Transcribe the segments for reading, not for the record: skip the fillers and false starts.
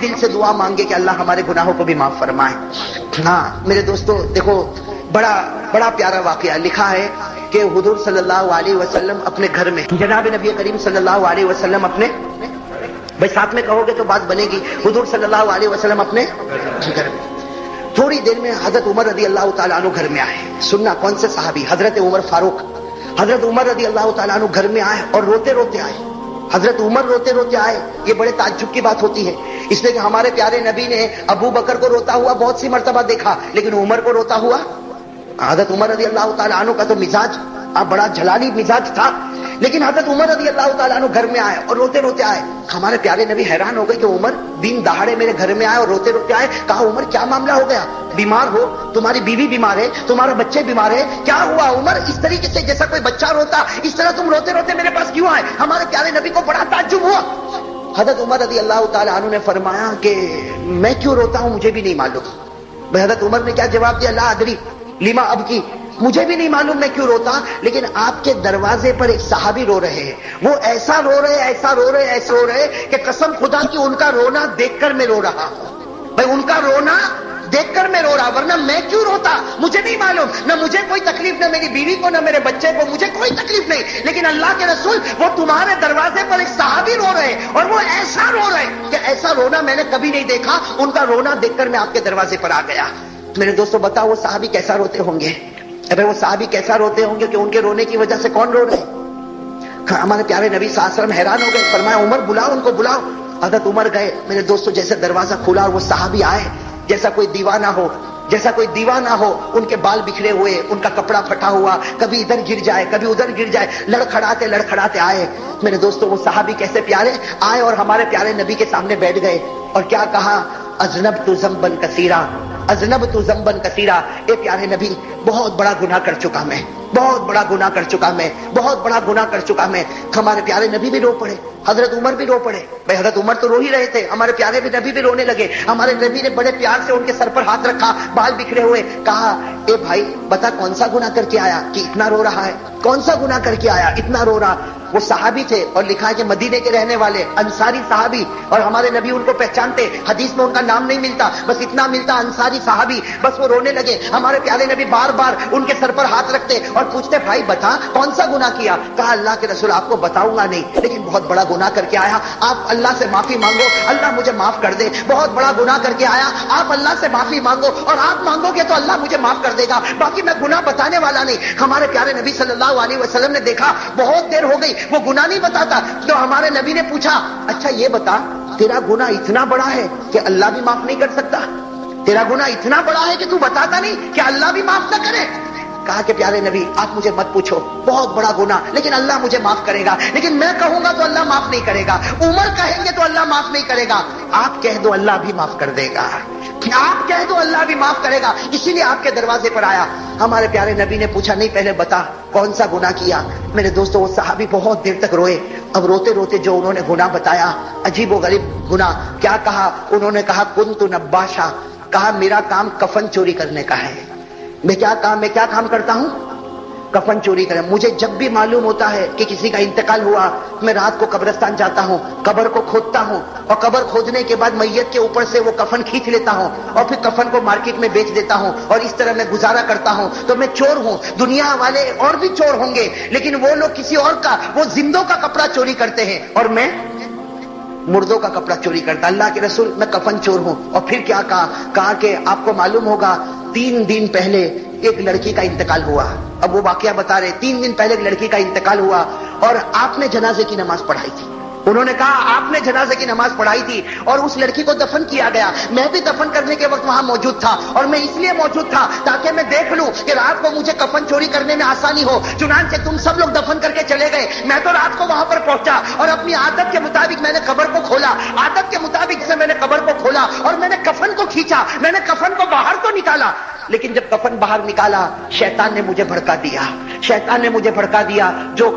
دل سے دعا مانگے کہ اللہ ہمارے گناہوں کو بھی معاف فرمائے. ہاں میرے دوستو دیکھو بڑا پیارا واقعہ لکھا ہے کہ حضور صلی اللہ علیہ وسلم اپنے گھر میں, جناب نبی کریم صلی اللہ علیہ وسلم اپنے, بھائی ساتھ میں کہو گے تو بات بنے گی, حضور صلی اللہ علیہ وسلم اپنے گھر میں. تھوڑی دیر میں حضرت عمر رضی اللہ تعالیٰ عنہ گھر میں آئے. سننا کون سے صحابی؟ حضرت عمر فاروق. حضرت عمر رضی اللہ تعالیٰ عنہ گھر میں آئے اور روتے روتے آئے. حضرت عمر روتے روتے آئے. یہ بڑے تعجب کی بات ہوتی ہے, اس لیے کہ ہمارے پیارے نبی نے ابو بکر کو روتا ہوا بہت سی مرتبہ دیکھا, لیکن عمر کو روتا ہوا. حضرت عمر رضی اللہ تعالیٰ عنہ کا تو مزاج بڑا جلالی مزاج تھا, لیکن حضرت عمر رضی اللہ تعالیٰ عنہ گھر میں آئے اور روتے روتے آئے. ہمارے پیارے نبی حیران ہو گئے کہ عمر دن دہاڑے میرے گھر میں آئے اور روتے روتے آئے. کہا عمر کیا معاملہ ہو گیا؟ بیمار ہو؟ تمہاری بیوی بیمار ہے, تمہارا بچے بیمار ہے, کیا ہوا عمر؟ اس طریقے سے جیسا کوئی بچہ روتا اس طرح تم روتے روتے میرے پاس کیوں آئے؟ ہمارے پیارے نبی کو بڑا تعجب ہوا. حضرت عمر رضی اللہ تعالیٰ عنہ نے فرمایا کہ میں کیوں روتا ہوں مجھے بھی نہیں معلوم. حضرت عمر نے کیا جواب دیا؟ لا ادری لما اب کی, مجھے بھی نہیں معلوم میں کیوں روتا, لیکن آپ کے دروازے پر ایک صحابی رو رہے ہیں. وہ ایسا رو رہے کہ قسم خدا کی ان کا رونا دیکھ کر میں رو رہا ہوں. بھائی ان کا رونا دیکھ کر میں رو رہا, ورنہ میں کیوں روتا مجھے نہیں معلوم. نہ مجھے کوئی تکلیف, نہ میری بیوی کو, نہ میرے بچے کو, مجھے کوئی تکلیف نہیں, لیکن اللہ کے رسول وہ تمہارے دروازے پر ایک صحابی رو رہے اور وہ ایسا رو رہے کہ ایسا رونا میں نے کبھی نہیں دیکھا. ان کا رونا دیکھ کر میں آپ کے دروازے پر آ گیا. میرے دوستوں بتاؤ وہ صحابی کیسا روتے ہوں گے؟ وہ صحابی کیسا روتے ہوں گے کہ ان کے رونے کی وجہ سے کون رو رہے؟ ہمارے پیارے نبی صلی اللہ علیہ وسلم حیران ہو گئے. فرمایا عمر بلاؤ ان کو, بلاؤ. حضرت عمر گئے. میرے دوستوں جیسے دروازہ کھلا اور وہ صحابی آئے جیسا کوئی دیوانہ ہو, ان کے بال بکھرے ہوئے, ان کا کپڑا پھٹا ہوا, کبھی ادھر گر جائے کبھی ادھر گر جائے, لڑکھڑاتے آئے. میرے دوستوں وہ صحابی کیسے پیارے آئے اور ہمارے پیارے نبی کے سامنے بیٹھ گئے اور کیا کہا؟ اذنبت ذنبا کثیرا, اذنبت ذنبا کثیرا. اے پیارے نبی بہت بڑا گناہ کر چکا میں, بہت بڑا گناہ کر چکا میں. ہمارے پیارے نبی بھی رو پڑے, حضرت عمر بھی رو پڑے. بھائی حضرت عمر تو رو ہی رہے تھے, ہمارے پیارے نبی بھی رونے لگے. ہمارے نبی نے بڑے پیار سے ان کے سر پر ہاتھ رکھا, بال بکھرے ہوئے, کہا اے بھائی بتا کون سا گناہ کر کے آیا کہ اتنا رو رہا ہے؟ کون سا گناہ کر کے آیا اتنا رو رہا؟ وہ صحابی تھے اور لکھا ہے کہ مدینے کے رہنے والے انصاری صحابی, اور ہمارے نبی ان کو پہچانتے. حدیث میں ان کا نام نہیں ملتا, بس اتنا ملتا انصاری صحابی. بس وہ رونے لگے. ہمارے پیارے نبی بار بار ان کے سر پر ہاتھ رکھتے اور پوچھتے بھائی بتا کون سا گناہ کیا؟ کہا اللہ کے رسول آپ کو بتاؤں گا نہیں, لیکن بہت بڑا گناہ کر کے آیا, آپ اللہ سے معافی مانگو, اللہ مجھے معاف کر دے. بہت بڑا گناہ کر کے آیا, آپ اللہ سے معافی مانگو, اور آپ مانگو گے تو اللہ مجھے معاف کر دے گا, باقی میں گناہ بتانے والا نہیں. ہمارے پیارے نبی صلی اللہ علیہ وسلم نے دیکھا بہت دیر ہو گئی وہ گناہ نہیں بتاتا, تو ہمارے نبی نے پوچھا اچھا یہ بتا تیرا گناہ اتنا بڑا ہے کہ اللہ بھی معاف نہیں کر سکتا؟ تیرا گناہ اتنا بڑا ہے کہ تو بتاتا نہیں کہ اللہ بھی معاف نہ کرے؟ کہا کہ پیارے نبی آپ مجھے مت پوچھو, بہت بڑا گناہ, لیکن اللہ مجھے معاف کرے گا. لیکن میں کہوں گا تو اللہ معاف نہیں کرے گا, عمر کہیں گے تو اللہ معاف نہیں کرے گا, آپ کہہ دو اللہ بھی معاف کر دے گا, آپ کہہ دو اللہ بھی معاف کرے گا. اسی لیے آپ کے دروازے پر آیا. ہمارے پیارے نبی نے پوچھا نہیں پہلے بتا کون سا گناہ کیا. میرے دوستو وہ صحابی بہت دیر تک روئے. اب روتے روتے جو انہوں نے گناہ بتایا, عجیب و غریب گناہ, کیا کہا انہوں نے؟ کہا کنت نباشا, کہا میرا کام کفن چوری کرنے کا ہے. میں کیا کام کرتا ہوں؟ کفن چوری کریں. مجھے جب بھی معلوم ہوتا ہے کہ کسی کا انتقال ہوا, میں رات کو قبرستان جاتا ہوں, قبر کو کھودتا ہوں, اور قبر کھودنے کے بعد میت کے اوپر سے وہ کفن کھینچ لیتا ہوں, اور پھر کفن کو مارکیٹ میں بیچ دیتا ہوں, اور اس طرح میں گزارا کرتا ہوں. تو میں چور ہوں. دنیا والے اور بھی چور ہوں گے, لیکن وہ لوگ کسی اور کا, وہ زندوں کا کپڑا چوری کرتے ہیں, اور میں مردوں کا کپڑا چوری کرتا. اللہ کے رسول میں کفن چور ہوں. اور پھر کیا کہا کہ آپ کو معلوم ہوگا 3 دن پہلے ایک لڑکی کا انتقال ہوا. اب وہ واقعہ بتا رہے, 3 دن پہلے ایک لڑکی کا انتقال ہوا اور آپ نے جنازے کی نماز پڑھائی تھی. انہوں نے کہا آپ نے جنازے کی نماز پڑھائی تھی اور اس لڑکی کو دفن کیا گیا. میں بھی دفن کرنے کے وقت وہاں موجود تھا, اور میں اس لیے موجود تھا تاکہ میں دیکھ لوں کہ رات کو مجھے کفن چوری کرنے میں آسانی ہو. چنانچہ تم سب لوگ دفن کر کے چلے گئے, میں تو رات کو وہاں پر پہنچا اور اپنی عادت کے مطابق میں نے قبر کو کھولا. عادت کے مطابق سے میں نے قبر کو کھولا اور میں نے کفن کو کھینچا, میں نے کفن کو باہر تو نکالا. لیکن جب کفن باہر نکالا شیطان نے مجھے بھڑکا دیا, جو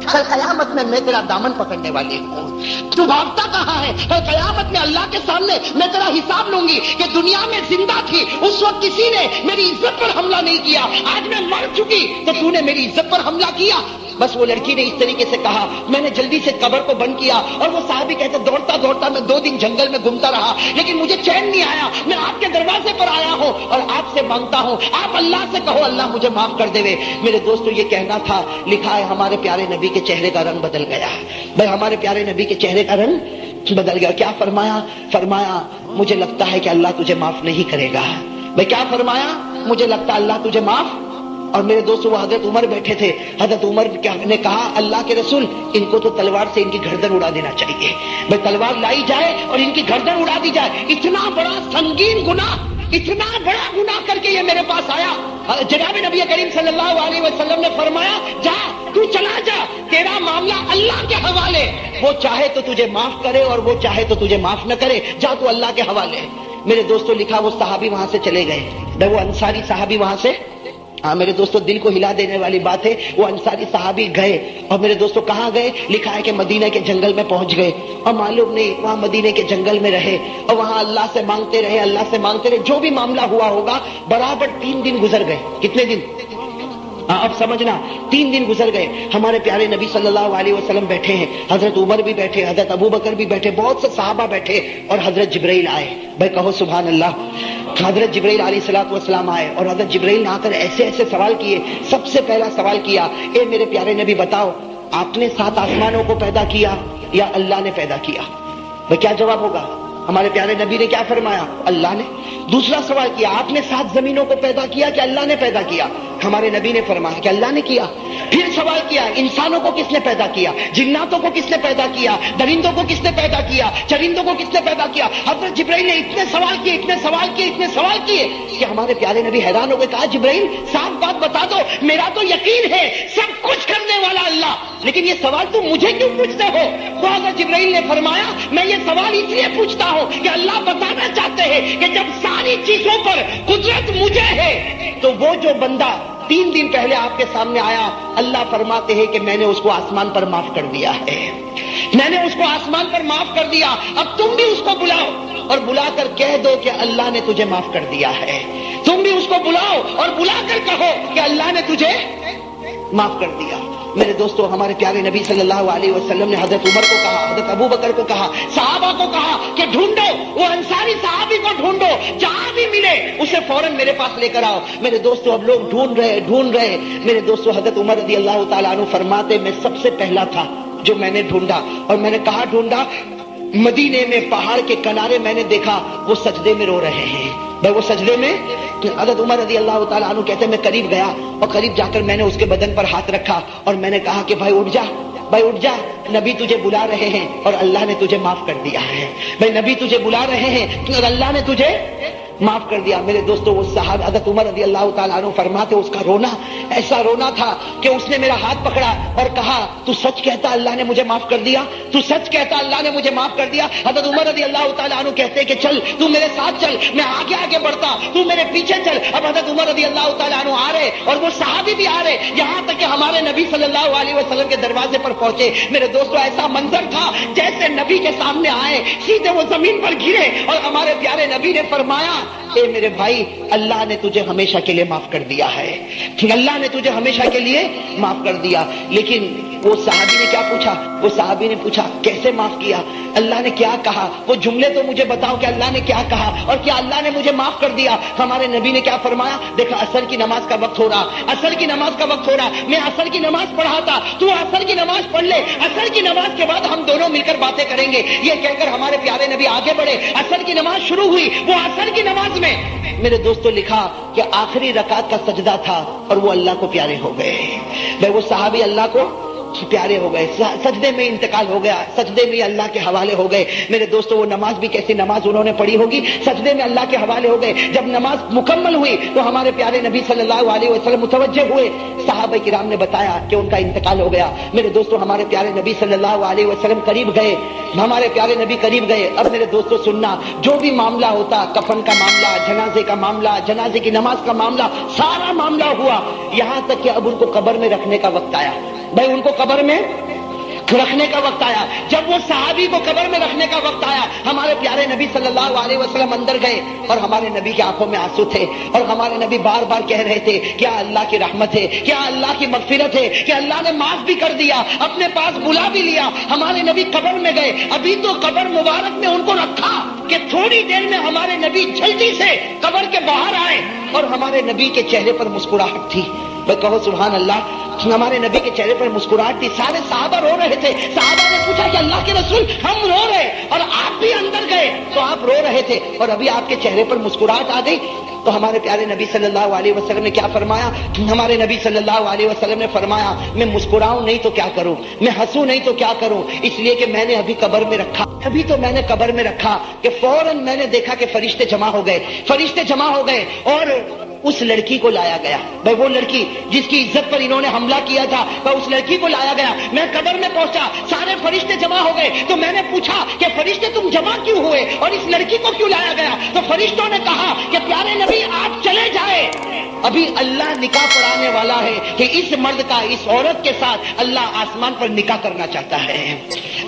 قیامت میں تیرا دامن پکڑنے والی ہوں. تو بھاگتا کہاں ہے؟ قیامت میں اللہ کے سامنے میں تیرا حساب لوں گی کہ دنیا میں زندہ تھی اس وقت کسی نے میری عزت پر حملہ نہیں کیا, آج میں مر چکی تو تو نے میری عزت پر حملہ کیا. بس وہ لڑکی نے اس طریقے سے کہا، میں نے جلدی سے قبر کو بند کیا، اور وہ صحابی کہتے دوڑتا دوڑتا میں 2 دن جنگل میں گھومتا رہا، لیکن مجھے چین نہیں آیا، میں آپ کے دروازے پر آیا ہوں اور آپ سے مانگتا ہوں، آپ اللہ سے کہو اللہ مجھے معاف کر دے۔ میرے دوستو یہ کہنا تھا، لکھا ہے ہمارے پیارے نبی کے چہرے کا رنگ بدل گیا۔ بھائی ہمارے پیارے نبی کے چہرے کا رنگ بدل گیا۔ کیا فرمایا؟ فرمایا مجھے لگتا ہے کہ اللہ تجھے معاف نہیں کرے گا۔ بھائی کیا فرمایا؟ مجھے لگتا ہے اللہ تجھے معاف۔ اور میرے دوستو وہ حضرت عمر بیٹھے تھے، حضرت عمر نے کہا اللہ کے رسول ان کو تو تلوار سے ان کی گردن اڑا دینا چاہیے۔ بھائی تلوار لائی جائے اور ان کی گردن اڑا دی جائے، اتنا بڑا سنگین گناہ، اتنا بڑا گناہ کر کے یہ میرے پاس آیا۔ جناب نبی کریم صلی اللہ علیہ وسلم نے فرمایا جا تو چلا جا، تیرا معاملہ اللہ کے حوالے، وہ چاہے تو تجھے معاف کرے اور وہ چاہے تو تجھے معاف نہ کرے، جا تو اللہ کے حوالے۔ میرے دوستو لکھا وہ صحابی وہاں سے چلے گئے، وہ انصاری صحابی وہاں سے، ہاں میرے دوستو دل کو ہلا دینے والی بات ہے، وہ انصاری صحابی گئے، اور میرے دوستو کہاں گئے؟ لکھا ہے کہ مدینہ کے جنگل میں پہنچ گئے، اور معلوم نہیں وہاں مدینہ کے جنگل میں رہے اور وہاں اللہ سے مانگتے رہے، اللہ سے مانگتے رہے، جو بھی معاملہ ہوا ہوگا برابر 3 دن گزر گئے۔ کتنے دن؟ اب سمجھنا، 3 دن گزر گئے۔ ہمارے پیارے نبی صلی اللہ علیہ وسلم بیٹھے ہیں، حضرت عمر بھی بیٹھے، حضرت ابو بکر بھی بیٹھے، بہت سے صحابہ بیٹھے، اور حضرت جبرائیل آئے۔ بھائی کہو سبحان اللہ۔ حضرت جبرائیل علیہ الصلوۃ والسلام آئے، اور حضرت جبرائیل نے آ کر ایسے ایسے سوال کیے۔ سب سے پہلا سوال کیا، اے میرے پیارے نبی بتاؤ آپ نے 7 آسمانوں کو پیدا کیا یا اللہ نے پیدا کیا؟ بھائی کیا جواب ہوگا؟ ہمارے پیارے نبی نے کیا فرمایا؟ اللہ نے۔ دوسرا سوال کیا، آپ نے 7 زمینوں کو پیدا کیا کہ اللہ نے پیدا کیا؟ ہمارے نبی نے فرمایا کہ اللہ نے کیا۔ پھر سوال کیا، انسانوں کو کس نے پیدا کیا؟ جناتوں کو کس نے پیدا کیا؟ درندوں کو کس نے پیدا کیا؟ چرندوں کو کس نے پیدا کیا؟ حضرت جبرائیل نے اتنے سوال کیے، اتنے سوال کیے، اتنے سوال کیے کہ ہمارے پیارے نبی حیران ہو گئے۔ کہا جبرائیل صاف بات بتا دو، میرا تو یقین ہے سب کچھ کرنے والا اللہ، لیکن یہ سوال تم مجھے کیوں پوچھتے ہو؟ تو حضرت جبرائیل نے فرمایا میں یہ سوال اس لیے پوچھتا ہوں کہ اللہ بتانا چاہتے ہیں کہ جب ساری چیزوں پر قدرت مجھے ہے تو وہ جو بندہ 3 دن پہلے آپ کے سامنے آیا، اللہ فرماتے ہیں کہ میں نے اس کو آسمان پر معاف کر دیا ہے، میں نے اس کو آسمان پر معاف کر دیا۔ اب تم بھی اس کو بلاؤ اور بلا کر کہہ دو کہ اللہ نے تجھے معاف کر دیا ہے۔ تم بھی اس کو بلاؤ اور بلا کر کہو کہ اللہ نے تجھے معاف کر دیا۔ میرے دوستو ہمارے پیارے نبی صلی اللہ علیہ وسلم نے حضرت عمر کو کہا، حضرت ابو بکر کو کہا، صحابہ کو کہا کہ ڈھونڈو وہ انصاری صحابی کو، ڈھونڈو جہاں بھی ملے اسے فوراً میرے پاس لے کر آؤ۔ میرے دوستو اب لوگ ڈھونڈ رہے۔ میرے دوستو حضرت عمر رضی اللہ تعالیٰ عنہ فرماتے میں سب سے پہلا تھا جو میں نے ڈھونڈا، اور میں نے کہا ڈھونڈا؟ مدینے میں پہاڑ کے کنارے میں نے دیکھا وہ سجدے میں رو رہے ہیں۔ بھائی وہ سجدے میں، حضرت عمر رضی اللہ تعالیٰ عنہ کہتے ہیں میں قریب گیا اور قریب جا کر میں نے اس کے بدن پر ہاتھ رکھا اور میں نے کہا کہ بھائی اٹھ جا، بھائی اٹھ جا، نبی تجھے بلا رہے ہیں اور اللہ نے تجھے معاف کر دیا ہے۔ بھائی نبی تجھے بلا رہے ہیں اور اللہ نے تجھے معاف کر دیا۔ میرے دوستو وہ صاحب حضرت عمر رضی اللہ تعالیٰ عنہ فرماتے اس کا رونا ایسا رونا تھا کہ اس نے میرا ہاتھ پکڑا اور کہا تو سچ کہتا اللہ نے مجھے معاف کر دیا؟ تو سچ کہتا اللہ نے مجھے معاف کر دیا؟ حضرت عمر رضی اللہ تعالیٰ عنہ کہتے کہ چل تو میرے ساتھ چل، میں آگے آگے بڑھتا، تو میرے پیچھے چل۔ اب حضرت عمر رضی اللہ تعالیٰ عنہ آ رہے اور وہ صحابی بھی آ رہے، یہاں تک کہ ہمارے نبی صلی اللہ علیہ وسلم کے دروازے پر پہنچے۔ میرے دوستو ایسا منظر تھا جیسے نبی کے سامنے آئے سیدھے وہ زمین پر گرے اور ہمارے پیارے نبی نے فرمایا اے میرے بھائی اللہ نے تجھے ہمیشہ کے لیے معاف کر دیا ہے، اللہ نے تجھے ہمیشہ کے لیے معاف کر دیا۔ لیکن وہ صحابی نے کیا پوچھا؟ وہ صحابی نے پوچھا کیسے معاف کیا؟ اللہ نے کیا کہا؟ وہ جملے تو مجھے بتاؤ کہ اللہ نے کیا کہا اور کیا اللہ نے مجھے معاف کر دیا؟ ہمارے نبی نے کیا فرمایا؟ دیکھا عصر کی نماز کا وقت ہو رہا، عصر کی نماز کا وقت ہو رہا، میں عصر کی نماز پڑھاتا، تو عصر کی نماز پڑھ لے، عصر کی نماز کے بعد ہم دونوں مل کر باتیں کریں گے۔ یہ کہہ کر ہمارے پیارے نبی آگے بڑھے، عصر کی نماز شروع ہوئی۔ وہ عصر کی نماز میں میرے دوستوں لکھا کہ آخری رکعت کا سجدہ تھا اور وہ اللہ کو پیارے ہو گئے۔ بھائی وہ صحابی اللہ کو پیارے ہو گئے، سجدے میں انتقال ہو گیا، سجدے میں اللہ کے حوالے ہو گئے۔ میرے دوستو وہ نماز بھی کیسی نماز انہوں نے پڑھی ہوگی، سجدے میں اللہ کے حوالے ہو گئے۔ جب نماز مکمل ہوئی تو ہمارے پیارے نبی صلی اللہ علیہ وسلم متوجہ ہوئے، صحابہ کرام نے بتایا کہ ان کا انتقال ہو گیا۔ میرے دوستو ہمارے پیارے نبی صلی اللہ علیہ وسلم قریب گئے، ہمارے پیارے نبی قریب گئے۔ اب میرے دوستو سننا، جو بھی معاملہ ہوتا، کفن کا معاملہ، جنازے کا معاملہ، جنازے کی نماز کا معاملہ، سارا معاملہ ہوا، یہاں تک کہ اب ان کو قبر میں رکھنے کا وقت آیا۔ بھائی ان کو قبر میں رکھنے کا وقت آیا، جب وہ صحابی کو قبر میں رکھنے کا وقت آیا، ہمارے پیارے نبی صلی اللہ علیہ وسلم اندر گئے اور ہمارے نبی کی آنکھوں میں آنسو تھے، اور ہمارے نبی بار بار کہہ رہے تھے کیا اللہ کی رحمت ہے، کیا اللہ کی مغفرت ہے، کہ اللہ نے معاف بھی کر دیا، اپنے پاس بلا بھی لیا۔ ہمارے نبی قبر میں گئے، ابھی تو قبر مبارک میں ان کو رکھا کہ تھوڑی دیر میں ہمارے نبی جلدی سے قبر کے باہر آئے، اور ہمارے نبی کے چہرے پر مسکراہٹ تھی۔ کہو سبحان اللہ، ہمارے نبی کے چہرے پر مسکراہٹ تھی۔ سارے صحابہ رو رہے تھے، صحابہ نے پوچھا کہ اللہ کے رسول ہم رو رہے، اور آپ بھی اندر گئے تو آپ رو رہے تھے اور ابھی آپ کے چہرے پر مسکراہٹ آ گئی۔ تو ہمارے پیارے نبی صلی اللہ علیہ وسلم نے کیا فرمایا؟ ہمارے نبی صلی اللہ علیہ وسلم نے فرمایا میں مسکراؤں نہیں تو کیا کروں، میں ہنسوں نہیں تو کیا کروں، اس لیے کہ میں نے ابھی قبر میں رکھا، ابھی تو میں نے قبر میں رکھا کہ فوراً میں نے دیکھا کہ فرشتے جمع ہو گئے، فرشتے جمع ہو گئے، اور اس لڑکی کو لایا گیا۔ بھائی وہ لڑکی جس کی عزت پر انہوں نے حملہ کیا تھا، اس لڑکی کو لایا گیا۔ میں قبر میں پہنچا، سارے فرشتے جمع ہو گئے، تو میں نے پوچھا کہ فرشتے تم جمع کیوں ہوئے اور اس لڑکی کو کیوں لایا گیا؟ تو فرشتوں نے کہا کہ پیارے نبی آپ چلے جائیں، ابھی اللہ نکاح پڑھانے والا ہے کہ اس مرد کا اس عورت کے ساتھ اللہ آسمان پر نکاح کرنا چاہتا ہے،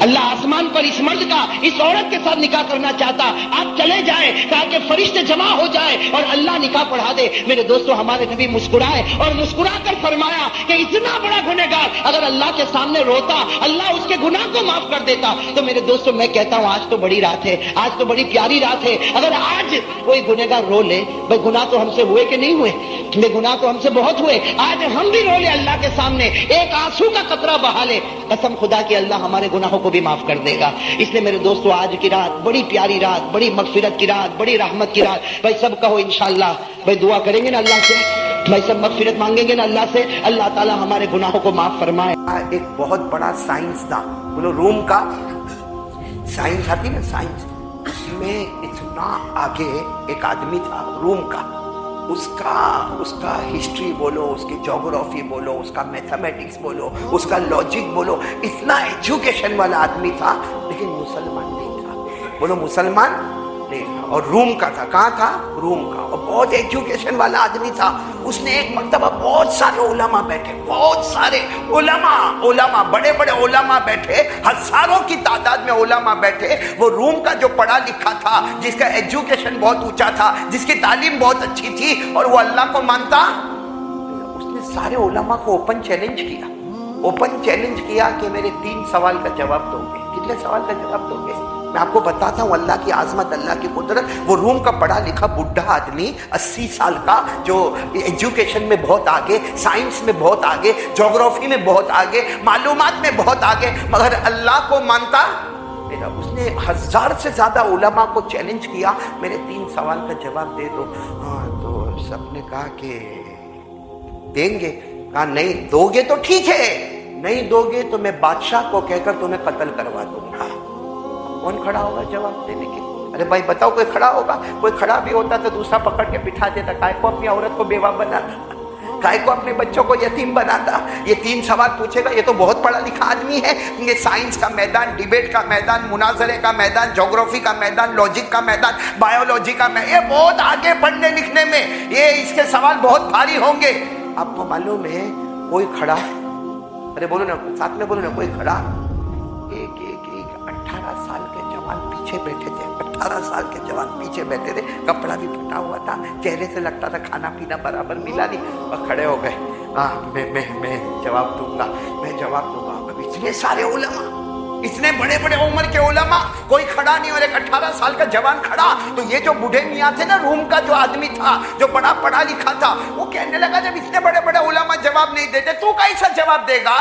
اللہ آسمان پر اس مرد کا اس عورت کے ساتھ نکاح کرنا چاہتا، آپ چلے جائیں تاکہ فرشتے جمع ہو جائے اور اللہ نکاح پڑھا دے۔ میرے دوستو ہمارے نبی مسکرائے اور مسکرا کر فرمایا کہ اتنا بڑا گنہگار اگر اللہ کے سامنے روتا اللہ اس کے گناہ کو معاف کر دیتا۔ تو میرے دوستو میں کہتا ہوں آج تو بڑی رات ہے، آج تو بڑی پیاری رات ہے، اگر آج کوئی گنہگار رو لے، بھائی گناہ تو ہم سے ہوئے کہ نہیں ہوئے، بے گناہ تو ہم سے بہت ہوئے، آج ہم بھی رو لے اللہ کے سامنے، ایک آنسو کا قطرہ بہا لے، قسم خدا کی اللہ ہمارے گناہوں کو بھی معاف کر دے گا۔ اس لیے میرے دوستو آج کی رات بڑی پیاری رات، بڑی مغفرت کی رات، بڑی رحمت کی رات، بھائی سب کہو انشاءاللہ، بھائی دعا کریں گے نا اللہ سے، بھائی سب مغفرت مانگیں گے نا اللہ سے، اللہ تعالی ہمارے گناہوں کو معاف فرمائے۔ ایک بہت بڑا سائنس تھا، بولو روم کا سائنس آتی نا، سائنس، اس میں اتنا آگے ایک آدمی تھا روم کا، اس کا ہسٹری بولو، اس کی جغرافی بولو، اس کا میتھمیٹکس بولو، اس کا لاجک بولو، اتنا ایجوکیشن والا آدمی تھا، لیکن مسلمان نہیں تھا، بولو مسلمان نہیں تھا، اور روم کا تھا۔ کہاں تھا؟ روم کا، اور بہت ایجوکیشن والا آدمی تھا۔ اس نے ایک مرتبہ بہت سارے علماء بیٹھے، بہت سارے علماء بڑے بڑے علماء بیٹھے، ہزاروں کی تعداد میں علماء بیٹھے۔ وہ روم کا جو پڑھا لکھا تھا، جس کا ایجوکیشن بہت اونچا تھا، جس کی تعلیم بہت اچھی تھی اور وہ اللہ کو مانتا، اس نے سارے علماء کو اوپن چیلنج کیا کہ میرے 3 سوال کا جواب دو گے۔ کتنے سوال کا جواب دو گے؟ میں آپ کو بتاتا ہوں اللہ کی عظمت، اللہ کی قدرت۔ وہ روم کا پڑھا لکھا بڈھا آدمی 80 سال کا، جو ایجوکیشن میں بہت آگے، سائنس میں بہت آگے، جغرافی میں بہت آگے، معلومات میں بہت آگے، مگر اللہ کو مانتا میرا۔ اس نے 1000 سے زیادہ علماء کو چیلنج کیا، میرے 3 سوال کا جواب دے دو۔ ہاں تو سب نے کہا کہ دیں گے، کہا نہیں دو گے تو ٹھیک ہے، نہیں دو گے تو میں بادشاہ کو کہہ کر تمہیں قتل کروا دوں گا۔ کون کھڑا ہوگا جواب دینے کے؟ ارے بھائی بتاؤ، کوئی کھڑا ہوگا؟ کوئی کھڑا بھی ہوتا تو دوسرا پکڑ کے بٹھا دیتا، کائے کو اپنی عورت کو بیوہ بناتا، کائے کو اپنے بچوں کو یتیم بناتا۔ یہ 3 سوال پوچھے گا، یہ تو بہت پڑھا لکھا آدمی ہے، یہ سائنس کا میدان، ڈیبیٹ کا میدان، مناظرے کا میدان، جغرافی کا میدان، لاجک کا میدان، بایولوجی کا میدان، یہ بہت آگے پڑھنے لکھنے میں، یہ اس کے سوال بہت بھاری ہوں گے۔ آپ کو معلوم ہے کوئی کھڑا، ارے بولو نا ساتھ میں بولو نا، کوئی کھڑا، ایک 18 سال کے جوان پیچھے بیٹھے تھے، 18 سال کے جوان پیچھے بیٹھے تھے، کپڑا بھی پھٹا ہوا تھا، چہرے سے لگتا تھا کھانا پینا برابر ملا نہیں، اور کھڑے ہو گئے، میں جواب دوں گا، میں جواب دوں گا۔ اب اتنے سارے علماء، اتنے بڑے بڑے عمر کے علماء، کوئی کھڑا نہیں، اور ایک 18 سال کا جوان کھڑا۔ تو یہ جو بوڑھے میاں تھے نا، روم کا جو آدمی تھا، جو بڑا پڑھا لکھا تھا، وہ کہنے لگا جب اتنے بڑے بڑے علماء جواب نہیں دیتے تو کیسا جواب دے گا؟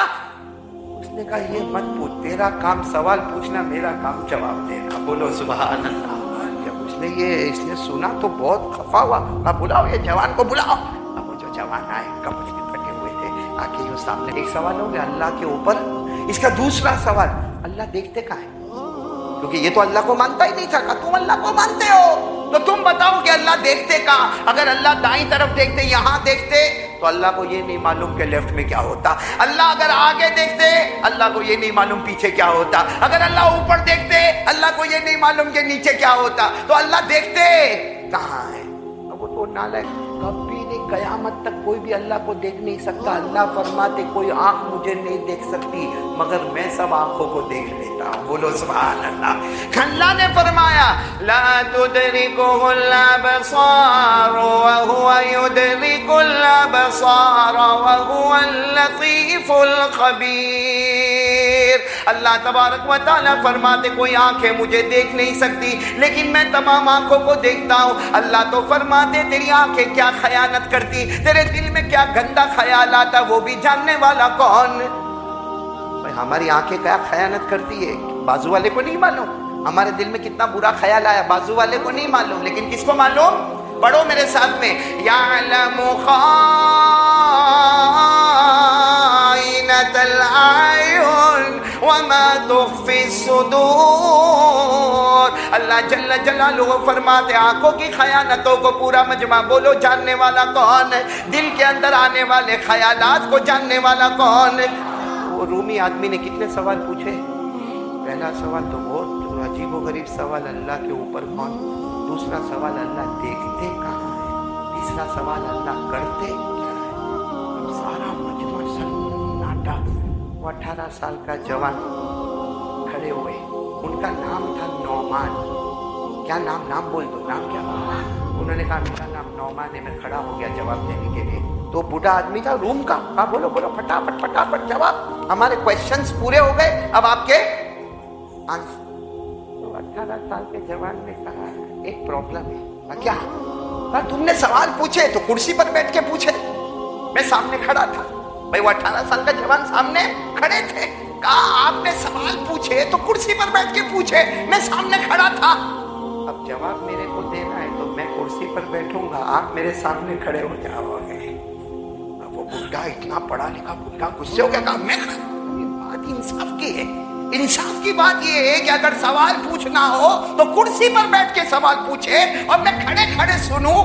اس نے کہا یہ مت پوچھ، تیرا کام سوال پوچھنا، میرا کام جواب دینا۔ بولو سبحان اللہ۔ جب اس نے سنا تو بہت خفا ہوا، کہا بلاؤ یہ جوان کو بلاؤ۔ اب وہ جو جوان آئے، کپڑے بھی پھٹے ہوئے تھے، آ کے یہ سامنے، ایک سوال ہو گیا اللہ کے اوپر، اس کا دوسرا سوال اللہ دیکھتے کہاں ہے؟ کیونکہ یہ تو اللہ کو مانتا ہی نہیں تھا، کہا تم اللہ کو مانتے ہو تو تم بتاؤ کہ اللہ دیکھتے کہاں؟ اگر اللہ دائیں طرف دیکھتے، یہاں دیکھتے، تو اللہ کو یہ نہیں معلوم کہ لیفٹ میں کیا ہوتا۔ اللہ اگر آگے دیکھتے، اللہ کو یہ نہیں معلوم پیچھے کیا ہوتا۔ اگر اللہ اوپر دیکھتے، اللہ کو یہ نہیں معلوم کہ نیچے کیا ہوتا۔ تو اللہ دیکھتے کہاں ہے؟ وہ تو نالائق کبھی نہیں قیامت تک کوئی بھی اللہ کو دیکھ نہیں سکتا. اللہ فرماتے کوئی آنکھ مجھے نہیں دیکھ سکتی مگر میں سب آنکھوں کو دیکھ لیتا ہوں. بولو سبحان اللہ. اللہ نے فرمایا لا تدركه الابصار وهو يدرك الابصار وهو اللطيف الخبير. اللہ تبارک و تعالیٰ فرماتے کوئی آنکھیں مجھے دیکھ نہیں سکتی لیکن میں تمام آنکھوں کو دیکھتا ہوں. اللہ تو فرماتے تیری آنکھیں کیا خیانت کرتی, تیرے دل میں کیا گندا خیال آتا, وہ بھی جاننے والا کون. ہماری آنکھیں کیا خیانت کرتی ہے بازو والے کو نہیں معلوم. ہمارے دل میں کتنا برا خیال آیا بازو والے کو نہیں معلوم, لیکن کس کو معلوم. پڑھو میرے ساتھ میں یعلم خائنۃ الاعین وما تخفی الصدور. اللہ جل جلالہ فرماتے آنکھوں کی خیانتوں کو پورا مجمع بولو جاننے والا کون ہے, دل کے اندر آنے والے خیالات کو جاننے والا کون ہے. وہ رومی آدمی نے کتنے سوال پوچھے. پہلا سوال تو بہت عجیب و غریب سوال, اللہ کے اوپر کون. دوسرا سوال اللہ دیکھتے کہاں ہے. تیسرا سوال اللہ کرتے کیا ہے. سارا مجمع سناٹا. وہ 18 سال کا جوان کھڑے ہوئے, ان کا نام تھا نعمان. کیا نام بول دو, نام کیا. انہوں نے کہا میرا نام نعمان ہے. میں کھڑا ہو گیا جواب دینے کے لیے. تو بوڑھا آدمی تھا روم کا. کہا بولو پھٹافٹ جواب. ہمارے کوشچنز پورے ہو گئے, اب آپ کے آنسر. 18 سال کے جوان نے کہا ایک پرابلم ہے. کیا. کہا تم نے سوال پوچھے تو کرسی پر بیٹھ کے پوچھے, میں سامنے کھڑا تھا. بھائی وہ 18 سال کا جوان سامنے کھڑے تھے. کہا آپ نے سوال پوچھے تو کرسی پر بیٹھ کے پوچھے, میں سامنے کھڑا تھا. اب جواب میرے کو دینا ہے تو میں کرسی پر بیٹھوں گا, آپ میرے سامنے کھڑے ہو جاؤ گے. اب وہ بڈھا اتنا پڑھا لکھا بڈھا غصے ہو گیا. کہا میں بات انصاف کی ہے. انصاف کی بات یہ ہے کہ اگر سوال پوچھنا ہو تو کرسی پر بیٹھ کے سوال پوچھے اور میں کھڑے کھڑے سنوں.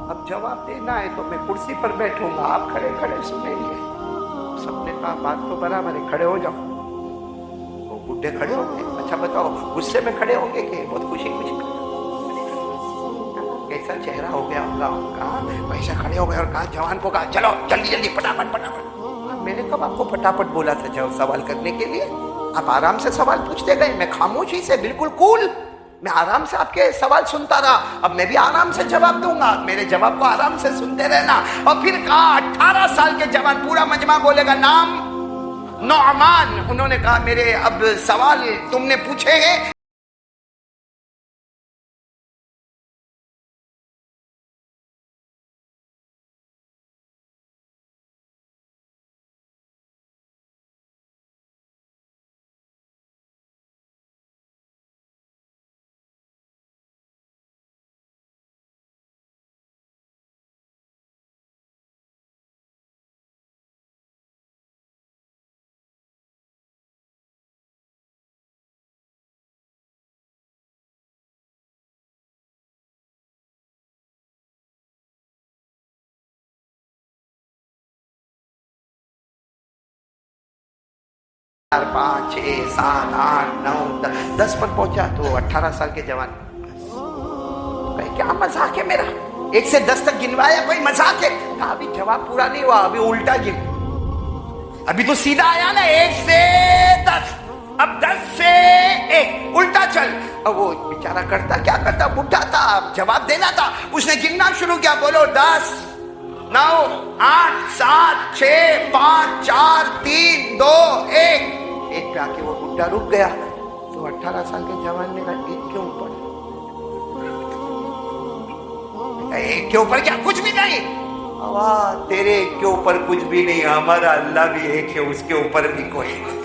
اب جواب دینا ہے تو میں کرسی پر بیٹھوں گا, آپ کھڑے کھڑے سنیں گے. سب نے کہا بات تو برابر ہے, کھڑے ہو جاؤ. وہ بڈھے کھڑے ہو گئے. اچھا بتاؤ غصے میں کھڑے ہو گئے کہ بہت خوشی کیسا چہرہ ہو گیا ہوگا ان کا. ویسے کھڑے ہو گئے اور کہا جوان کو کہا چلو جلدی پٹافٹ. میں نے کب آپ کو پٹافٹ بولا تھا جب سوال کرنے کے لیے. آپ آرام سے سوال پوچھتے گئے, میں خاموشی سے بالکل کول, میں آرام سے آپ کے سوال سنتا رہا. اب میں بھی آرام سے جواب دوں گا, میرے جواب کو آرام سے سنتے رہنا. اور پھر کہا 18 سال کے جوان, پورا مجمع بولے گا نام نعمان. انہوں نے کہا میرے اب سوال تم نے پوچھے ہیں. چار 5 6 7 8 9 10 پر پہنچا تو 18 سال کے جوان کیا مذاق ہے میرا. 1 سے 10 تک گنوایا, کوئی مذاق ہے. کہا ابھی جواب پورا نہیں ہوا, ابھی الٹا گن. ابھی تو سیدھا آیا نا 1 سے 10, اب 10 سے 1 الٹا چل. اب وہ بیچارہ کرتا کیا کرتا, بڈھا تھا, اب جواب دینا تھا. اس نے گننا شروع کیا, بولو 10 9 8 7 6 5 4 3 2 1. ایک پہ آ کے وہ بڈھا رک گیا. تو 18 سال کے جوان نے کہا ایک کے اوپر. ایک کے اوپر کیا, کچھ بھی نہیں. تیرے ایک کے اوپر کچھ بھی نہیں, ہمارا اللہ بھی ایک ہے, اس کے اوپر بھی کوئی نہیں.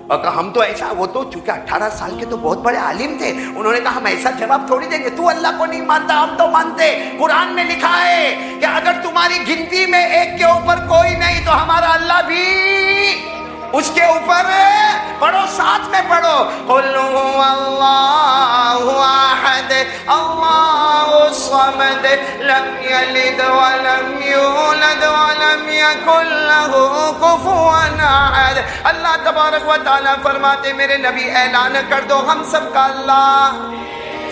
اور کہا ہم تو ایسا, وہ تو چونکہ 18 سال کے تو بہت بڑے عالم تھے, انہوں نے کہا ہم ایسا جواب تھوڑی دیں گے. تو اللہ کو نہیں مانتا, ہم تو مانتے. قرآن میں لکھا ہے کہ اگر تمہاری گنتی میں ایک کے اوپر کوئی نہیں تو ہمارا اللہ بھی اس کے اوپر. پڑھو ساتھ میں پڑھو, قل هو اللہ احد اللہ الصمد لم یلد ولم یولد ولم یکن له کفوا احد. اللہ تبارک و تعالیٰ فرماتے میرے نبی اعلان کر دو ہم سب کا اللہ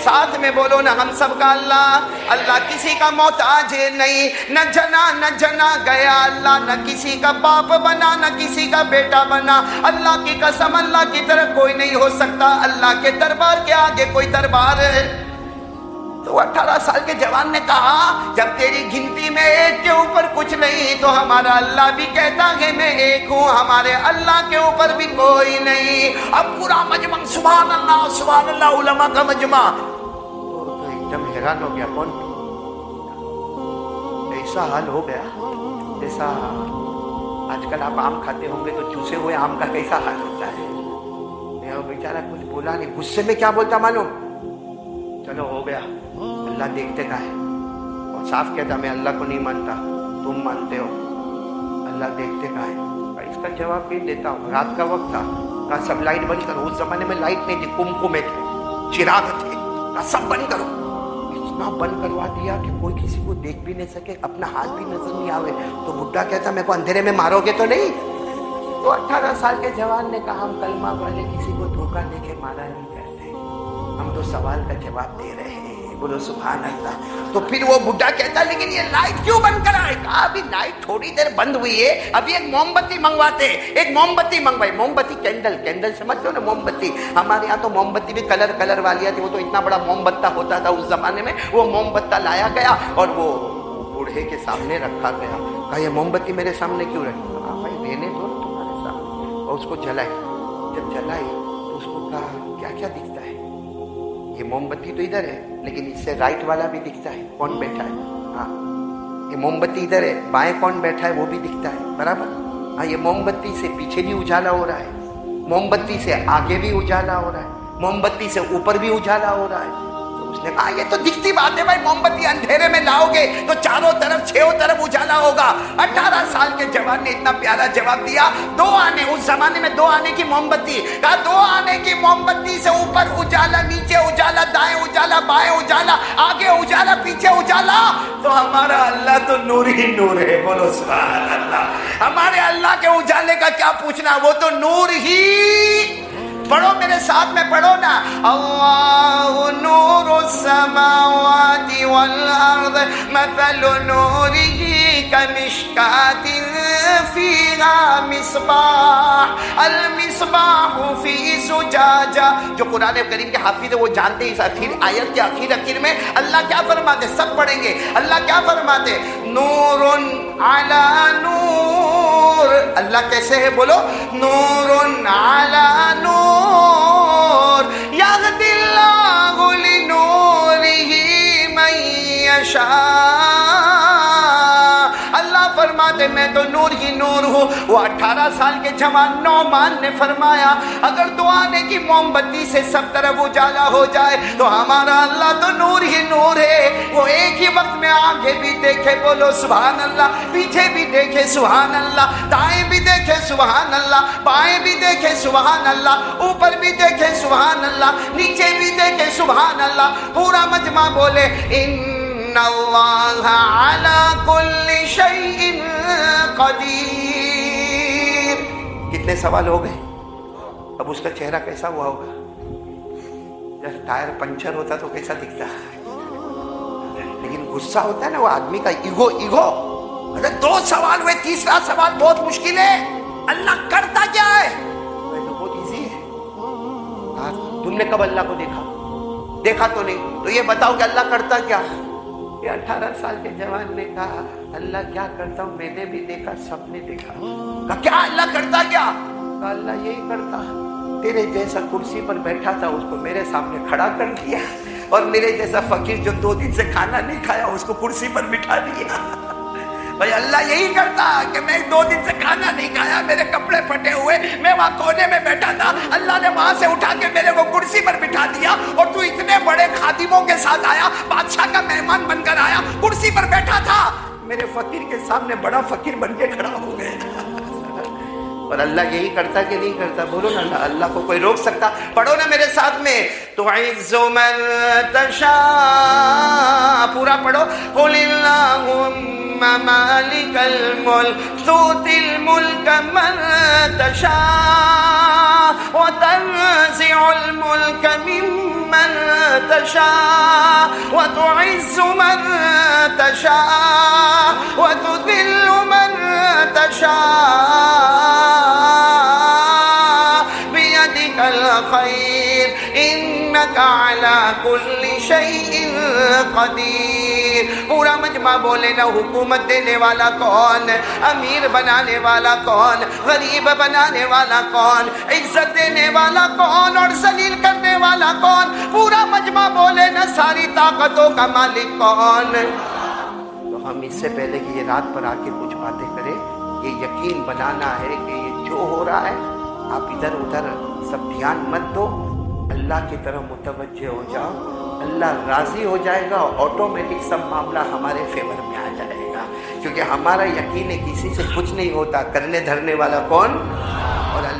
ساتھ میں بولو نا ہم سب کا اللہ. اللہ کسی کا محتاج نہیں، نہ جنا گیا اللہ، نہ کسی کا باپ بنا نہ کسی کا بیٹا بنا. اللہ کی قسم اللہ کی طرح کوئی نہیں ہو سکتا. اللہ کے دربار کے آگے کوئی دربار ہے؟ تو 18 سال کے جوان نے کہا جب تیری گنتی میں ایک کے اوپر کچھ نہیں تو ہمارا اللہ بھی کہتا ہے میں ایک ہوں، ہمارے اللہ کے اوپر بھی کوئی نہیں. اب پورا مجمع سبحان اللہ علماء کا مجمع تو ایک دم حیران ہو گیا. کون؟ ایسا حال ہو گیا جیسا آج کل آپ آم کھاتے ہوں گے تو چوسے ہوئے آم کا کیسا حال ہوتا ہے. بیچارہ کچھ بولا نہیں، غصے میں کیا بولتا معلوم؟ چلو ہو گیا، اللہ دیکھتے کا ہے. اور صاف کہتا میں اللہ کو نہیں مانتا، تم مانتے ہو، اللہ دیکھتے کا ہے. اس کا جواب بھی دیتا ہوں. رات کا وقت تھا، کہا سب لائٹ بند کرو. اس زمانے میں لائٹ نہیں تھی، کمکمے تھے، چراغ تھے. کہا سب بند کرو. اتنا بند کروا دیا کہ کوئی کسی کو دیکھ بھی نہیں سکے، اپنا ہاتھ بھی نظر نہیں آوے. تو بڈھا کہتا میرے کو اندھیرے میں مارو گے تو نہیں؟ تو 18 سال کے جوان نے کہا ہم کلمہ والے کسی کو دھوکہ دے کے مارا نہیں کرتے، ہم تو سوال کا جواب دے رہے ہیں. بولو سبحان اللہ. تو پھر وہ بڈھا کہتا لیکن یہ لائٹ کیوں بند کرائے؟ کہا ابھی لائٹ تھوڑی دیر بند ہوئی ہے، ابھی ایک موم بتی منگواتے. ایک موم بتی منگوائی. موم بتی کینڈل سمجھتے ہو نا؟ موم بتی ہمارے یہاں تو موم بتی بھی کلر والی تھی. وہ تو اتنا بڑا موم بتہ ہوتا تھا اس زمانے میں. وہ موم بتہ لایا گیا اور وہ بوڑھے کے سامنے رکھا گیا. کہا یہ موم بتی میرے سامنے کیوں رکھی؟ کہا بھائی رہنے دو تمہارے سامنے. اور اس کو جلائی. جب جلائی تو اس کو کہا کیا کیا دکھتا ہے؟ یہ موم بتی تو ادھر ہے لیکن اس سے رائٹ والا بھی دکھتا ہے، کون بیٹھا ہے. ہاں یہ موم بتی ادھر ہے، بائیں کون بیٹھا ہے وہ بھی دکھتا ہے برابر. ہاں یہ موم بتی سے پیچھے بھی اجالا ہو رہا ہے، موم بتی سے آگے بھی اجالا ہو رہا ہے، موم بتی سے اوپر بھی اجالا ہو رہا ہے. تو اس نے کہا یہ تو دکھتی بات ہے بھائی، موم بتی اندھیرے میں لاؤ گے تو چاروں طرف چھوں طرف اجالا ہوگا. 18 سال کے جوان نے اتنا پیارا جواب دیا. 2 آنے، اس زمانے میں 2 آنے کی موم بتی. کہا 2 آنے کی موم بتی سے اوپر اجالا، نیچے اجالا، دائیں اجالا، بائیں اجالا، آگے اجالا، پیچھے اجالا. تو ہمارا اللہ تو نور ہی نور ہے. بولو سبحان اللہ. ہمارے اللہ کے اجالے کا کیا پوچھنا، وہ تو نور ہی. پڑھو میرے ساتھ میں پڑھو نا. اللہ نور السماوات والارض مثل نورہ کمشکاۃ فیہا مصباح المصباح فی زجاجہ. جو قرآن کریم کے حافظ وہ جانتے ہیں اس آیت کے آخر میں اللہ کیا فرماتے، سب پڑھیں گے. اللہ کیا فرماتے؟ نور علی نور. اللہ کیسے ہے بولو؟ نور علی نور یہدی اللہ لنورہ من یشاء. اللہ فرماتے میں تو نور ہی نور ہوں. وہ 18 سال کے جوان نعمان نے فرمایا اگر 2 آنے کی موم بتی سے سب طرف اجالا ہو جائے تو ہمارا اللہ تو نور ہی نور ہے. وہ ایک ہی وقت میں آگے بھی دیکھے، بولو سبحان اللہ، پیچھے بھی دیکھے سبحان اللہ، دائیں بھی دیکھے سبحان اللہ، بائیں بھی دیکھے سبحان اللہ، اوپر بھی دیکھے سبحان اللہ، نیچے بھی دیکھے سبحان اللہ. پورا مجمع بولے ان اللہ علی کل شیء قدیر. کتنے سوال ہو گئے؟ اب اس کا چہرہ کیسا ہوا ہوگا؟ جب ٹائر پنچر ہوتا تو کیسا دکھتا ہے؟ لیکن غصہ ہوتا ہے نا وہ آدمی کا، ایگو. اگر 2 سوال ہوئے، تیسرا سوال بہت مشکل ہے. اللہ کرتا کیا ہے؟ تو بہت ایزی ہے. تم نے کب اللہ کو دیکھا تو نہیں، تو یہ بتاؤ کہ اللہ کرتا کیا؟ یہ 18 سال کے جوان نے کہا اللہ کیا کرتا ہوں، میں نے بھی دیکھا، سب نے دیکھا. کہا کیا اللہ کرتا کیا؟ کہا اللہ یہی کرتا، تیرے جیسا کرسی پر بیٹھا تھا اس کو میرے سامنے کھڑا کر دیا، اور میرے جیسا فقیر جو 2 دن سے کھانا نہیں کھایا اس کو کرسی پر بٹھا دیا. بھائی اللہ یہی کرتا کہ میں 2 دن سے کھانا نہیں کھایا، میرے کپڑے پھٹے ہوئے، میں وہاں کونے میں بیٹھا تھا، اللہ نے وہاں سے اٹھا کے میرے کو کرسی پر بٹھا دیا، اور تو اتنے بڑے خادموں کے ساتھ آیا، بادشاہ کا مہمان بن کر آیا، کرسی پر بیٹھا تھا، میرے فقیر کے سامنے بڑا فقیر بن کے کھڑا ہو گئے. اور اللہ یہی کرتا کہ نہیں کرتا؟ بولو نا اللہ کو کوئی روک سکتا؟ پڑھو نا میرے ساتھ میں. تُعِزُّ مَن تَشَاءُ پورا پڑھو. قل اللہم مالک الملک تؤتی الملک من تشاء وتنزع الملک ممن تشاء وتعز من تشاء وتذل من تشاء بيدك الخير انك على كل شيء قدیر. پورا مجمع بولے نا حکومت دینے والا کون، امیر بنانے والا کون، غریب بنانے والا کون، عزت دینے والا کون اور ذلیل کرنے والا کون. پورا مجمع بولے نا ساری طاقتوں کا مالک کون. تو ہم اس سے پہلے کہ یہ رات پر آ کے کچھ باتیں کریں، یہ یقین بنانا ہے کہ یہ جو ہو رہا ہے آپ ادھر ادھر سب دھیان مت دو، اللہ کی طرف متوجہ ہو جاؤ. اللہ راضی ہو جائے گا، آٹومیٹک سب معاملہ ہمارے فیور میں آ جائے گا، کیونکہ ہمارا یقین ہے کسی سے کچھ نہیں ہوتا، کرنے دھرنے والا کون. اور اللہ